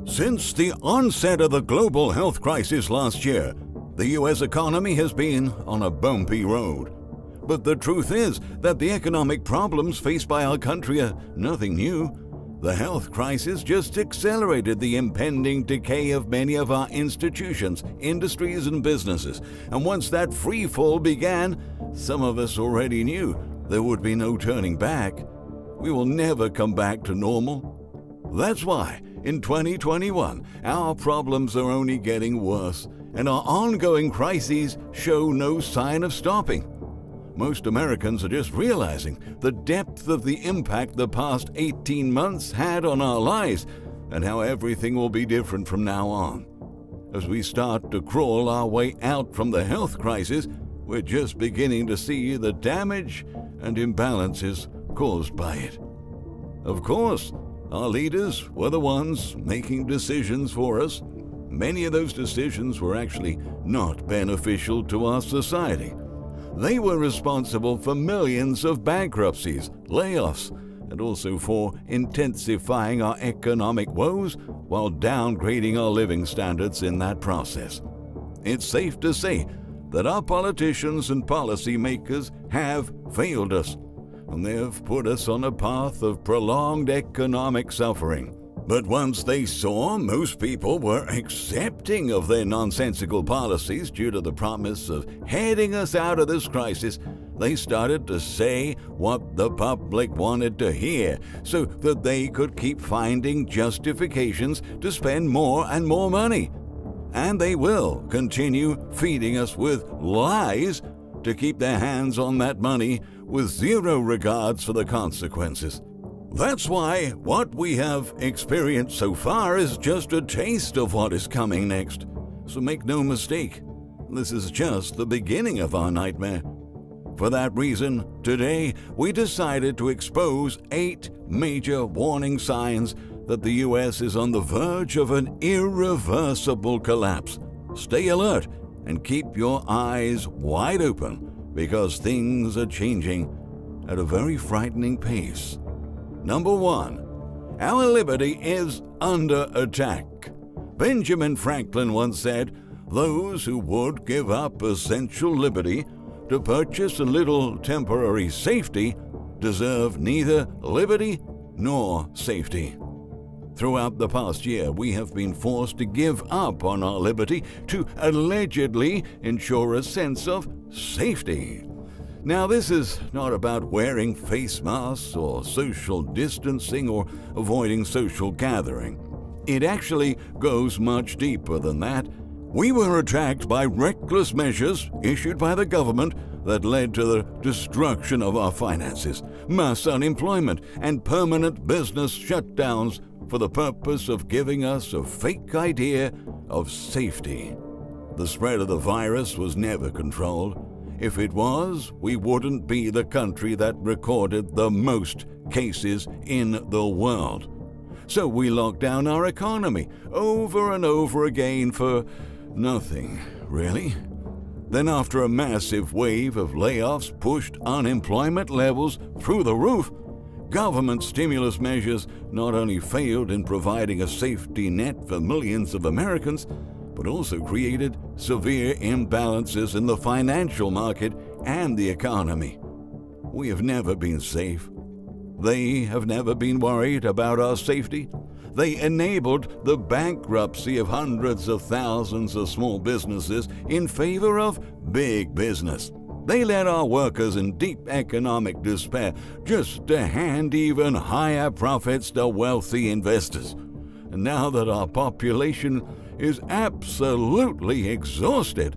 Since the onset of the global health crisis last year, the U.S. economy has been on a bumpy road. But the truth is that the economic problems faced by our country are nothing new. The health crisis just accelerated the impending decay of many of our institutions, industries, and businesses. And once that free fall began, some of us already knew there would be no turning back. We will never come back to normal. That's why, in 2021, our problems are only getting worse, and our ongoing crises show no sign of stopping. Most Americans are just realizing the depth of the impact the past 18 months had on our lives, and how everything will be different from now on. As we start to crawl our way out from the health crisis, we're just beginning to see the damage and imbalances caused by it. Of course, our leaders were the ones making decisions for us. Many of those decisions were actually not beneficial to our society. They were responsible for millions of bankruptcies, layoffs, and also for intensifying our economic woes while downgrading our living standards in that process. It's safe to say that our politicians and policymakers have failed us, and they have put us on a path of prolonged economic suffering. But once they saw most people were accepting of their nonsensical policies due to the promise of heading us out of this crisis, they started to say what the public wanted to hear so that they could keep finding justifications to spend more and more money. And they will continue feeding us with lies to keep their hands on that money with zero regards for the consequences. That's why what we have experienced so far is just a taste of what is coming next. So make no mistake, this is just the beginning of our nightmare. For that reason, today we decided to expose 8 major warning signs that the U.S. is on the verge of an irreversible collapse. Stay alert and keep your eyes wide open because things are changing at a very frightening pace. Number 1. Our liberty is under attack. Benjamin Franklin once said, "Those who would give up essential liberty to purchase a little temporary safety deserve neither liberty nor safety." Throughout the past year, we have been forced to give up on our liberty to allegedly ensure a sense of safety. Now, this is not about wearing face masks or social distancing or avoiding social gathering. It actually goes much deeper than that. We were attacked by reckless measures issued by the government that led to the destruction of our finances, mass unemployment, and permanent business shutdowns for the purpose of giving us a fake idea of safety. The spread of the virus was never controlled. If it was, we wouldn't be the country that recorded the most cases in the world. So we locked down our economy over and over again for nothing, really. Then after a massive wave of layoffs pushed unemployment levels through the roof, government stimulus measures not only failed in providing a safety net for millions of Americans, but also created severe imbalances in the financial market and the economy. We have never been safe. They have never been worried about our safety. They enabled the bankruptcy of hundreds of thousands of small businesses in favor of big business. They led our workers in deep economic despair just to hand even higher profits to wealthy investors. And now that our population is absolutely exhausted,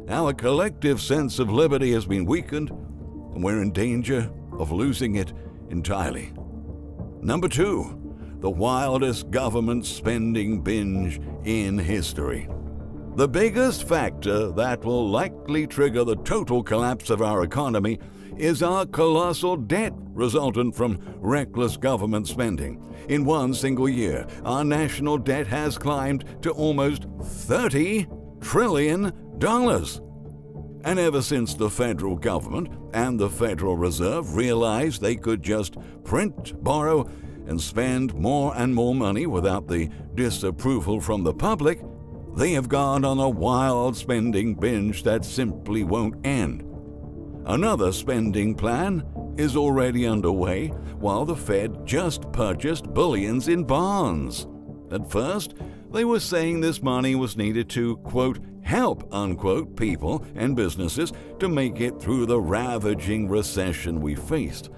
our collective sense of liberty has been weakened, and we're in danger of losing it entirely. Number 2, the wildest government spending binge in history. The biggest factor that will likely trigger the total collapse of our economy is our colossal debt resultant from reckless government spending. In one single year, our national debt has climbed to almost $30 trillion. And ever since the federal government and the Federal Reserve realized they could just print, borrow, and spend more and more money without the disapproval from the public, they have gone on a wild spending binge that simply won't end. Another spending plan is already underway, while the Fed just purchased billions in bonds. At first, they were saying this money was needed to, quote, help, unquote, people and businesses to make it through the ravaging recession we faced.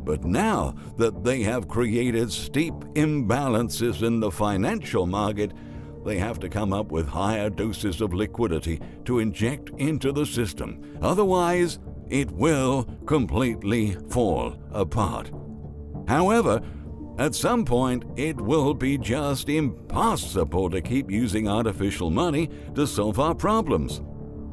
But now that they have created steep imbalances in the financial market, they have to come up with higher doses of liquidity to inject into the system. Otherwise, it will completely fall apart. However, at some point, it will be just impossible to keep using artificial money to solve our problems.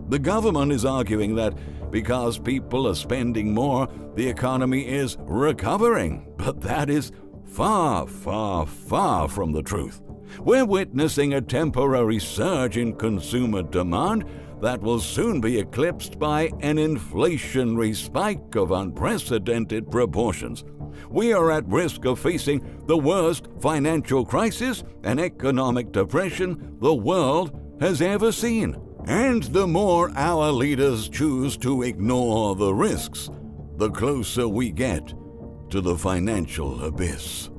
The government is arguing that because people are spending more, the economy is recovering, but that is far, far, far from the truth. We're witnessing a temporary surge in consumer demand that will soon be eclipsed by an inflationary spike of unprecedented proportions. We are at risk of facing the worst financial crisis and economic depression the world has ever seen. And the more our leaders choose to ignore the risks, the closer we get to the financial abyss.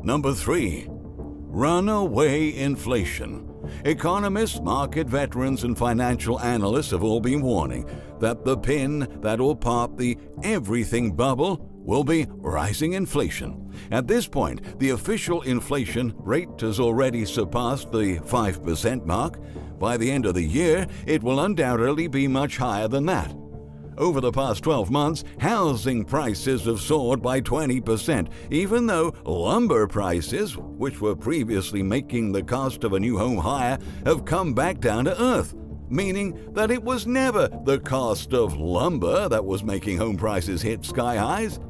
Number 3. Runaway inflation. Economists, market veterans, and financial analysts have all been warning that the pin that will pop the everything bubble will be rising inflation. At this point, the official inflation rate has already surpassed the 5% mark. By the end of the year, it will undoubtedly be much higher than that. Over the past 12 months, housing prices have soared by 20%, even though lumber prices, which were previously making the cost of a new home higher, have come back down to earth, meaning that it was never the cost of lumber that was making home prices hit sky highs.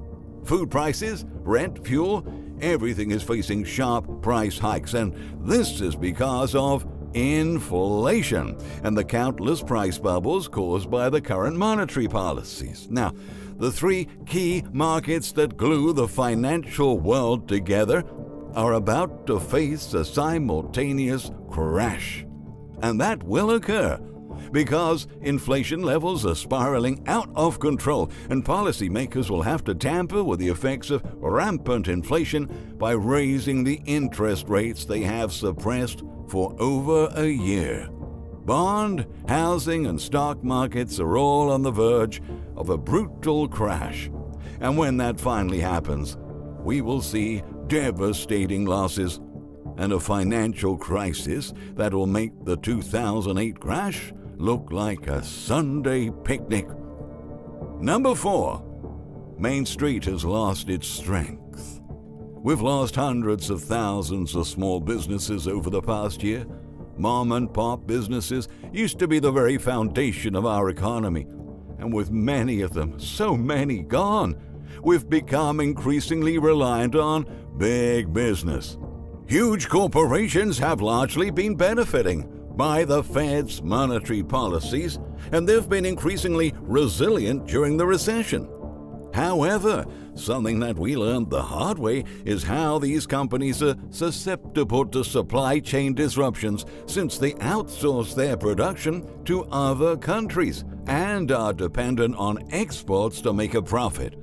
Food prices, rent, fuel, everything is facing sharp price hikes, and this is because of inflation and the countless price bubbles caused by the current monetary policies. Now, the 3 key markets that glue the financial world together are about to face a simultaneous crash. And that will occur because inflation levels are spiraling out of control, and policymakers will have to tamper with the effects of rampant inflation by raising the interest rates they have suppressed for over a year. Bond, housing, and stock markets are all on the verge of a brutal crash. And when that finally happens, we will see devastating losses and a financial crisis that will make the 2008 crash look like a Sunday picnic. Number 4. Main Street has lost its strength. We've lost hundreds of thousands of small businesses over the past year. Mom and pop businesses used to be the very foundation of our economy. And with many of them, so many gone, we've become increasingly reliant on big business. Huge corporations have largely been benefiting by the Fed's monetary policies, and they've been increasingly resilient during the recession. However, something that we learned the hard way is how these companies are susceptible to supply chain disruptions, since they outsource their production to other countries and are dependent on exports to make a profit.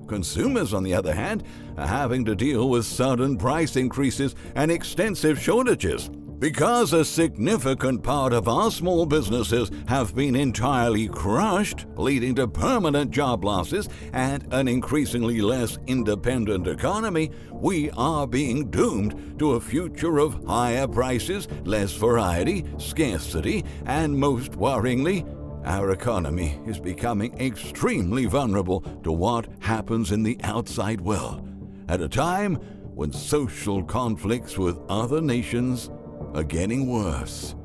Consumers, on the other hand, are having to deal with sudden price increases and extensive shortages. Because a significant part of our small businesses have been entirely crushed, leading to permanent job losses and an increasingly less independent economy, we are being doomed to a future of higher prices, less variety, scarcity, and most worryingly, our economy is becoming extremely vulnerable to what happens in the outside world, at a time when social conflicts with other nations are getting worse.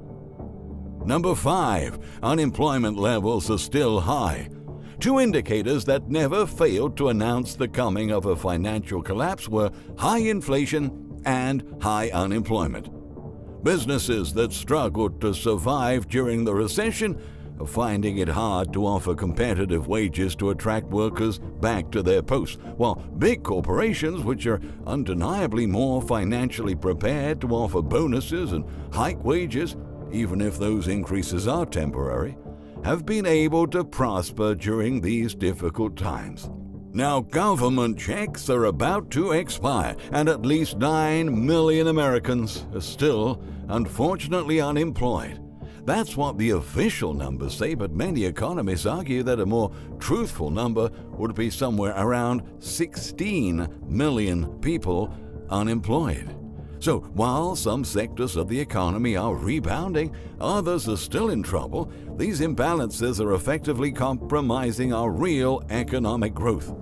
Number 5, unemployment levels are still high. 2 indicators that never failed to announce the coming of a financial collapse were high inflation and high unemployment. Businesses that struggled to survive during the recession are finding it hard to offer competitive wages to attract workers back to their posts, while big corporations, which are undeniably more financially prepared to offer bonuses and hike wages, even if those increases are temporary, have been able to prosper during these difficult times. Now, government checks are about to expire, and at least 9 million Americans are still, unfortunately, unemployed. That's what the official numbers say, but many economists argue that a more truthful number would be somewhere around 16 million people unemployed. So while some sectors of the economy are rebounding, others are still in trouble. These imbalances are effectively compromising our real economic growth.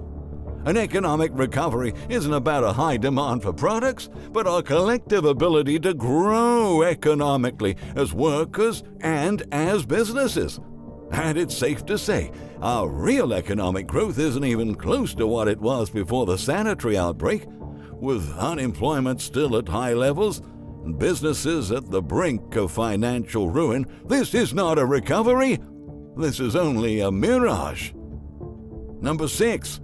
An economic recovery isn't about a high demand for products, but our collective ability to grow economically as workers and as businesses. And it's safe to say, our real economic growth isn't even close to what it was before the sanitary outbreak. With unemployment still at high levels and businesses at the brink of financial ruin, this is not a recovery. This is only a mirage. Number 6.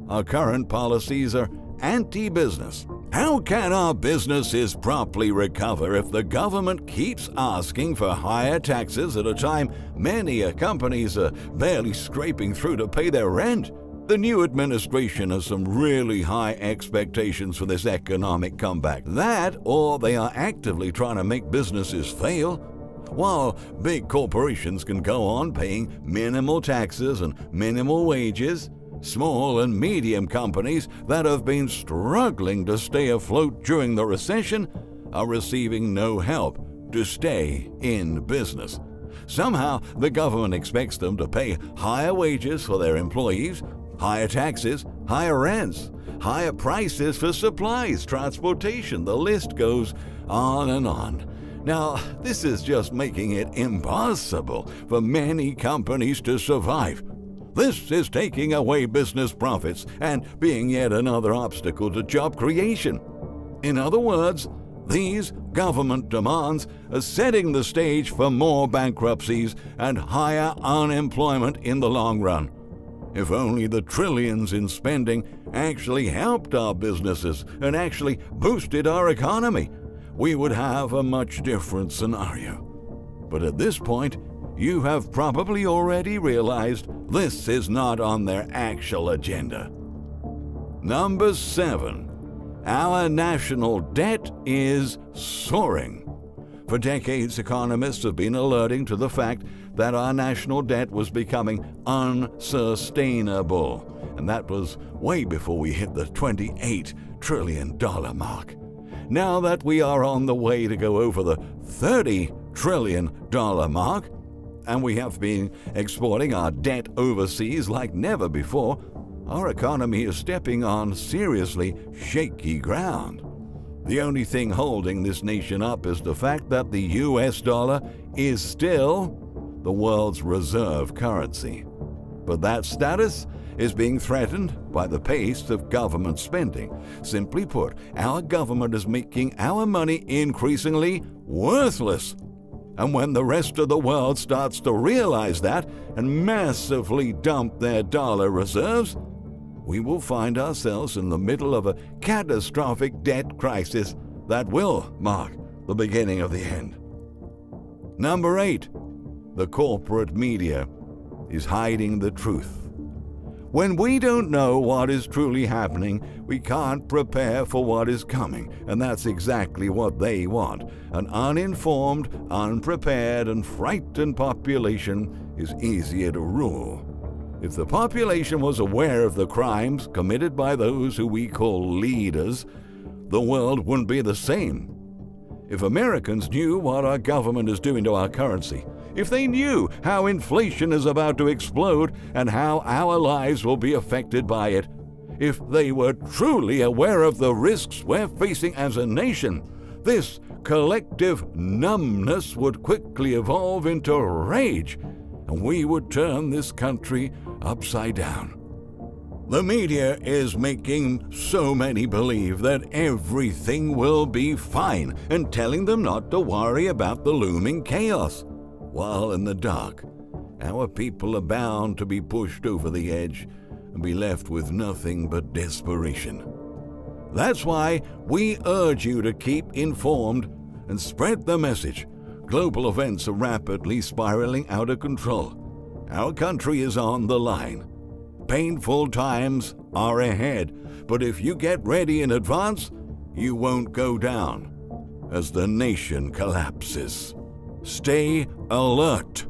Our current policies are anti-business. How can our businesses properly recover if the government keeps asking for higher taxes at a time many companies are barely scraping through to pay their rent? The new administration has some really high expectations for this economic comeback. That, or they are actively trying to make businesses fail. While big corporations can go on paying minimal taxes and minimal wages, small and medium companies that have been struggling to stay afloat during the recession are receiving no help to stay in business. Somehow, the government expects them to pay higher wages for their employees, higher taxes, higher rents, higher prices for supplies, transportation, the list goes on and on. Now, this is just making it impossible for many companies to survive. This is taking away business profits and being yet another obstacle to job creation. In other words, these government demands are setting the stage for more bankruptcies and higher unemployment in the long run. If only the trillions in spending actually helped our businesses and actually boosted our economy, we would have a much different scenario. But at this point, you have probably already realized this is not on their actual agenda. Number 7. Our national debt is soaring. For decades, economists have been alerting to the fact that our national debt was becoming unsustainable, and that was way before we hit the $28 trillion mark. Now that we are on the way to go over the $30 trillion mark, and we have been exporting our debt overseas like never before, our economy is stepping on seriously shaky ground. The only thing holding this nation up is the fact that the US dollar is still the world's reserve currency. But that status is being threatened by the pace of government spending. Simply put, our government is making our money increasingly worthless. And when the rest of the world starts to realize that and massively dump their dollar reserves, we will find ourselves in the middle of a catastrophic debt crisis that will mark the beginning of the end. Number 8. The corporate media is hiding the truth. When we don't know what is truly happening, we can't prepare for what is coming, and that's exactly what they want. An uninformed, unprepared, and frightened population is easier to rule. If the population was aware of the crimes committed by those who we call leaders, the world wouldn't be the same. If Americans knew what our government is doing to our currency, if they knew how inflation is about to explode and how our lives will be affected by it, if they were truly aware of the risks we're facing as a nation, this collective numbness would quickly evolve into rage, and we would turn this country upside down. The media is making so many believe that everything will be fine and telling them not to worry about the looming chaos, while in the dark, our people are bound to be pushed over the edge and be left with nothing but desperation. That's why we urge you to keep informed and spread the message. Global events are rapidly spiraling out of control. Our country is on the line. Painful times are ahead, but if you get ready in advance, you won't go down as the nation collapses. Stay alert.